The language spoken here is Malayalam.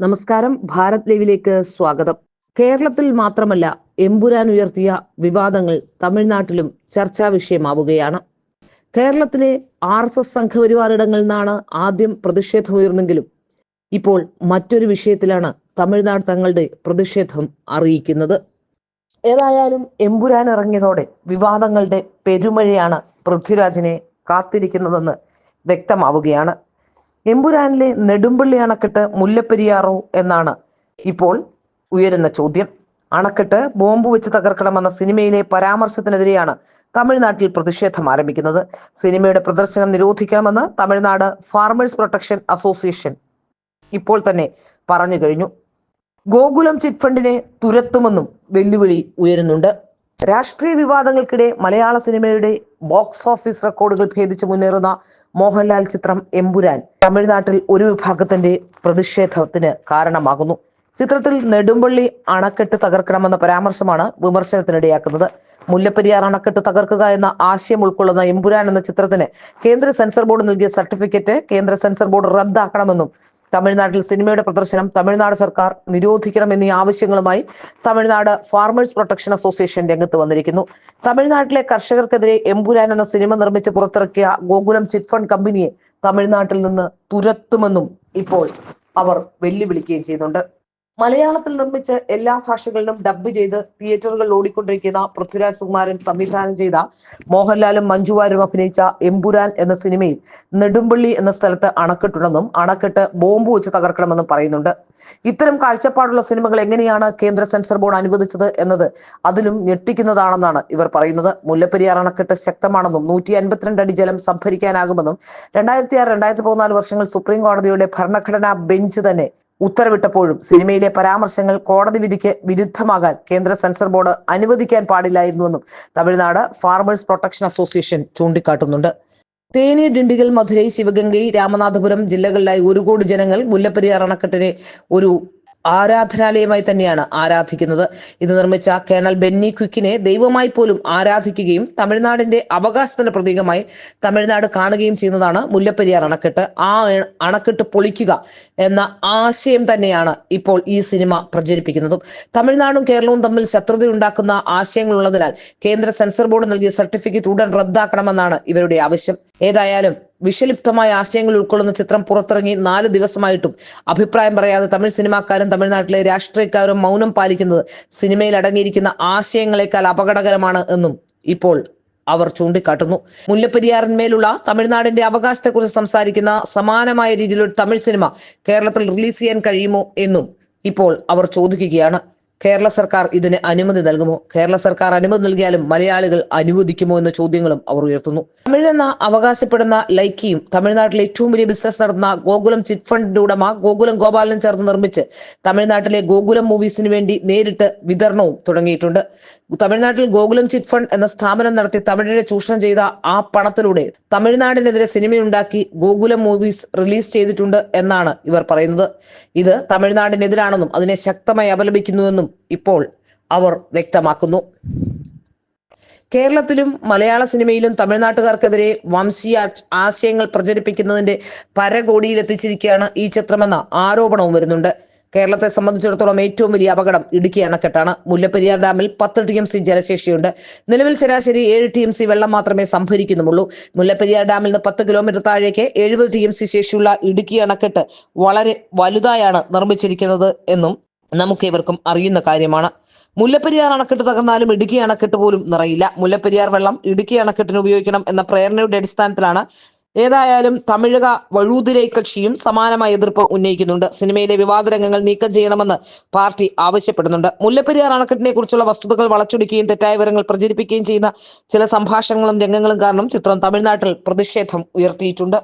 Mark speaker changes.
Speaker 1: നമസ്കാരം. ഭാരത് ലൈവിലേക്ക് സ്വാഗതം. കേരളത്തിൽ മാത്രമല്ല, എമ്പുരാൻ ഉയർത്തിയ വിവാദങ്ങൾ തമിഴ്നാട്ടിലും ചർച്ചാ വിഷയമാവുകയാണ്. കേരളത്തിലെ RSS സംഘപരിവാറിടങ്ങളിൽ നിന്നാണ് ആദ്യം പ്രതിഷേധമുയർന്നെങ്കിലും ഇപ്പോൾ മറ്റൊരു വിഷയത്തിലാണ് തമിഴ്നാട് തങ്ങളുടെ പ്രതിഷേധം അറിയിക്കുന്നത്. ഏതായാലും എമ്പുരാൻ ഇറങ്ങിയതോടെ വിവാദങ്ങളുടെ പെരുമഴയാണ് പൃഥ്വിരാജിനെ കാത്തിരിക്കുന്നതെന്ന് വ്യക്തമാവുകയാണ്. എമ്പുരാനിലെ നെടുമ്പള്ളി അണക്കെട്ട് മുല്ലപ്പെരിയാറോ എന്നാണ് ഇപ്പോൾ ഉയരുന്ന ചോദ്യം. അണക്കെട്ട് ബോംബ് വെച്ച് തകർക്കണമെന്ന സിനിമയിലെ പരാമർശത്തിനെതിരെയാണ് തമിഴ്നാട്ടിൽ പ്രതിഷേധം ആരംഭിക്കുന്നത്. സിനിമയുടെ പ്രദർശനം നിരോധിക്കണമെന്ന് തമിഴ്നാട് ഫാർമേഴ്സ് പ്രൊട്ടക്ഷൻ അസോസിയേഷൻ ഇപ്പോൾ തന്നെ പറഞ്ഞു കഴിഞ്ഞു. ഗോകുലം ചിറ്റ് ഫണ്ടിനെ തുരത്തുമെന്നും വെല്ലുവിളി ഉയരുന്നുണ്ട്. രാഷ്ട്രീയ വിവാദങ്ങൾക്കിടെ മലയാള സിനിമയുടെ ബോക്സ് ഓഫീസ് റെക്കോർഡുകൾ ഭേദിച്ച് മുന്നേറുന്ന മോഹൻലാൽ ചിത്രം എമ്പുരാൻ തമിഴ്നാട്ടിൽ ഒരു വിഭാഗത്തിന്റെ പ്രതിഷേധത്തിന് കാരണമാകുന്നു. ചിത്രത്തിൽ നെടുമ്പള്ളി അണക്കെട്ട് തകർക്കണമെന്ന പരാമർശമാണ് വിമർശനത്തിനിടയാക്കുന്നത്. മുല്ലപ്പെരിയാർ അണക്കെട്ട് തകർക്കുക എന്ന ആശയം ഉൾക്കൊള്ളുന്ന എമ്പുരാൻ എന്ന ചിത്രത്തിന് കേന്ദ്ര സെൻസർ ബോർഡ് നൽകിയ സർട്ടിഫിക്കറ്റ് കേന്ദ്ര സെൻസർ ബോർഡ് റദ്ദാക്കണമെന്നും തമിഴ്നാട്ടിൽ സിനിമയുടെ പ്രദർശനം തമിഴ്നാട് സർക്കാർ നിരോധിക്കണമെന്നീ ആവശ്യങ്ങളുമായി തമിഴ്നാട് ഫാർമേഴ്സ് പ്രൊട്ടക്ഷൻ അസോസിയേഷൻ രംഗത്ത് വന്നിരിക്കുന്നു. തമിഴ്നാട്ടിലെ കർഷകർക്കെതിരെ എമ്പുരാൻ എന്ന സിനിമ നിർമ്മിച്ച് പുറത്തിറക്കിയ ഗോകുലം ചിറ്റ് ഫണ്ട് കമ്പനിയെ തമിഴ്നാട്ടിൽ നിന്ന് തുരത്തുമെന്നും ഇപ്പോൾ അവർ വെല്ലുവിളിക്കുകയും ചെയ്യുന്നുണ്ട്. മലയാളത്തിൽ നിർമ്മിച്ച് എല്ലാ ഭാഷകളിലും ഡബ് ചെയ്ത് തിയേറ്ററുകളിൽ ഓടിക്കൊണ്ടിരിക്കുന്ന പൃഥ്വിരാജ് സുകുമാരൻ സംവിധാനം ചെയ്ത മോഹൻലാലും മഞ്ജുവാരും അഭിനയിച്ച എമ്പുരാൻ എന്ന സിനിമയിൽ നെടുമ്പള്ളി എന്ന സ്ഥലത്ത് അണക്കെട്ടുണ്ടെന്നും അണക്കെട്ട് ബോംബ് വെച്ച് തകർക്കണമെന്നും പറയുന്നുണ്ട്. ഇത്തരം കാഴ്ചപ്പാടുള്ള സിനിമകൾ എങ്ങനെയാണ് കേന്ദ്ര സെൻസർ ബോർഡ് അനുവദിച്ചത് എന്നത് അതിലും ഞെട്ടിക്കുന്നതാണെന്നാണ് ഇവർ പറയുന്നത്. മുല്ലപ്പെരിയാർ അണക്കെട്ട് ശക്തമാണെന്നും 152 അടി ജലം സംഭരിക്കാനാകുമെന്നും 2006-2014 വർഷങ്ങൾ സുപ്രീം കോടതിയുടെ ഭരണഘടനാ ബെഞ്ച് തന്നെ ഉത്തരവിട്ടപ്പോഴും സിനിമയിലെ പരാമർശങ്ങൾ കോടതി വിധിക്ക് വിരുദ്ധമാകാൻ കേന്ദ്ര സെൻസർ ബോർഡ് അനുവദിക്കാൻ പാടില്ലായിരുന്നുവെന്നും തമിഴ്നാട് ഫാർമേഴ്സ് പ്രൊട്ടക്ഷൻ അസോസിയേഷൻ ചൂണ്ടിക്കാട്ടുന്നുണ്ട്. തേനി, ഡിണ്ടിഗൽ, മധുരൈ, ശിവഗംഗൈ, രാമനാഥപുരം ജില്ലകളിലായി 1 കോടി ജനങ്ങൾ മുല്ലപ്പെരിയാർ അണക്കെട്ടിനെ ഒരു ആരാധനാലയമായി തന്നെയാണ് ആരാധിക്കുന്നത്. ഇത് നിർമ്മിച്ച കേണൽ ബെന്നി ക്വിക്കിനെ ദൈവമായി പോലും ആരാധിക്കുകയും തമിഴ്നാടിന്റെ അവകാശത്തിന്റെ പ്രതീകമായി തമിഴ്നാട് കാണുകയും ചെയ്യുന്നതാണ് മുല്ലപ്പെരിയാർ അണക്കെട്ട്. ആ അണക്കെട്ട് പൊളിക്കുക എന്ന ആശയം തന്നെയാണ് ഇപ്പോൾ ഈ സിനിമ പ്രചരിപ്പിക്കുന്നതും. തമിഴ്നാടും കേരളവും തമ്മിൽ ശത്രുതയുണ്ടാക്കുന്ന ആശയങ്ങളുള്ളതിനാൽ കേന്ദ്ര സെൻസർ ബോർഡ് നൽകിയ സർട്ടിഫിക്കറ്റ് ഉടൻ റദ്ദാക്കണമെന്നാണ് ഇവരുടെ ആവശ്യം. ഏതായാലും വിഷലിപ്തമായ ആശയങ്ങൾ ഉൾക്കൊള്ളുന്ന ചിത്രം പുറത്തിറങ്ങി 4 ദിവസമായിട്ടും അഭിപ്രായം പറയാതെ തമിഴ് സിനിമാക്കാരും തമിഴ്നാട്ടിലെ രാഷ്ട്രീയക്കാരും മൗനം പാലിക്കുന്നത് സിനിമയിൽ അടങ്ങിയിരിക്കുന്ന ആശയങ്ങളെക്കാൾ അപകടകരമാണ് എന്നും ഇപ്പോൾ അവർ ചൂണ്ടിക്കാട്ടുന്നു. മുല്ലപ്പെരിയാറിന്മേലുള്ള തമിഴ്നാടിന്റെ അവകാശത്തെക്കുറിച്ച് സംസാരിക്കുന്ന സമാനമായ രീതിയിലൊരു തമിഴ് സിനിമ കേരളത്തിൽ റിലീസ് ചെയ്യാൻ കഴിയുമോ എന്നും ഇപ്പോൾ അവർ ചോദിക്കുകയാണ്. കേരള സർക്കാർ ഇതിന് അനുമതി നൽകുമോ? കേരള സർക്കാർ അനുമതി നൽകിയാലും മലയാളികൾ അനുവദിക്കുമോ എന്ന ചോദ്യങ്ങളും അവർ ഉയർത്തുന്നു. തമിഴെന്ന അവകാശപ്പെടുന്ന ലൈക്കിയും തമിഴ്നാട്ടിലെ ഏറ്റവും വലിയ ബിസിനസ് നടത്തുന്ന ഗോകുലം ചിറ്റ് ഫണ്ടിന്റെ ഉടമ ഗോകുലം ഗോപാലനും ചേർന്ന് നിർമ്മിച്ച് തമിഴ്നാട്ടിലെ ഗോകുലം മൂവീസിന് വേണ്ടി നേരിട്ട് വിതരണവും തുടങ്ങിയിട്ടുണ്ട്. തമിഴ്നാട്ടിൽ ഗോകുലം ചിറ്റ് ഫണ്ട് എന്ന സ്ഥാപനം നടത്തി തമിഴരെ ചൂഷണം ചെയ്ത ആ പണത്തിലൂടെ തമിഴ്നാടിനെതിരെ സിനിമയുണ്ടാക്കി ഗോകുലം മൂവീസ് റിലീസ് ചെയ്തിട്ടുണ്ട് എന്നാണ് ഇവർ പറയുന്നത്. ഇത് തമിഴ്നാടിനെതിരാണെന്നും അതിനെ ശക്തമായി അപലപിക്കുന്നുവെന്നും ഇപ്പോൾ അവർ വ്യക്തമാക്കുന്നു. കേരളത്തിലും മലയാള സിനിമയിലും തമിഴ്നാട്ടുകാർക്കെതിരെ വംശീയ ആശയങ്ങൾ പ്രചരിപ്പിക്കുന്നതിന്റെ പരകോടിയിലെത്തിച്ചിരിക്കുകയാണ് ഈ ചിത്രമെന്ന ആരോപണവും വരുന്നുണ്ട്. കേരളത്തെ സംബന്ധിച്ചിടത്തോളം ഏറ്റവും വലിയ അപകടം ഇടുക്കി അണക്കെട്ടാണ്. മുല്ലപ്പെരിയാർ ഡാമിൽ 10 TMC ജലശേഷിയുണ്ട്. നിലവിൽ ശരാശരി 7 TMC വെള്ളം മാത്രമേ സംഭരിക്കുന്നുമുള്ളൂ. മുല്ലപ്പെരിയാർ ഡാമിൽ നിന്ന് 10 കിലോമീറ്റർ താഴേക്ക് 70 TMC ശേഷിയുള്ള ഇടുക്കി അണക്കെട്ട് വളരെ വലുതായാണ് നിർമ്മിച്ചിരിക്കുന്നത് എന്നും നമുക്കേവർക്കും അറിയുന്ന കാര്യമാണ്. മുല്ലപ്പെരിയാർ അണക്കെട്ട് തകർന്നാലും ഇടുക്കി അണക്കെട്ട് പോലും നിറയില്ല. മുല്ലപ്പെരിയാർ വെള്ളം ഇടുക്കി അണക്കെട്ടിന് ഉപയോഗിക്കണം എന്ന പ്രേരണയുടെ അടിസ്ഥാനത്തിലാണ്. ഏതായാലും തമിഴക വഴൂതിരൈ കക്ഷിയും സമാനമായ എതിർപ്പ് ഉന്നയിക്കുന്നുണ്ട്. സിനിമയിലെ വിവാദ രംഗങ്ങൾ നീക്കം ചെയ്യണമെന്ന് പാർട്ടി ആവശ്യപ്പെടുന്നുണ്ട്. മുല്ലപ്പെരിയാർ അണക്കെട്ടിനെ കുറിച്ചുള്ള വസ്തുതകൾ വളച്ചൊടിക്കുകയും തെറ്റായ വിവരങ്ങൾ പ്രചരിപ്പിക്കുകയും ചെയ്യുന്ന ചില സംഭാഷണങ്ങളും രംഗങ്ങളും കാരണം ചിത്രം തമിഴ്നാട്ടിൽ പ്രതിഷേധം ഉയർത്തിയിട്ടുണ്ട്.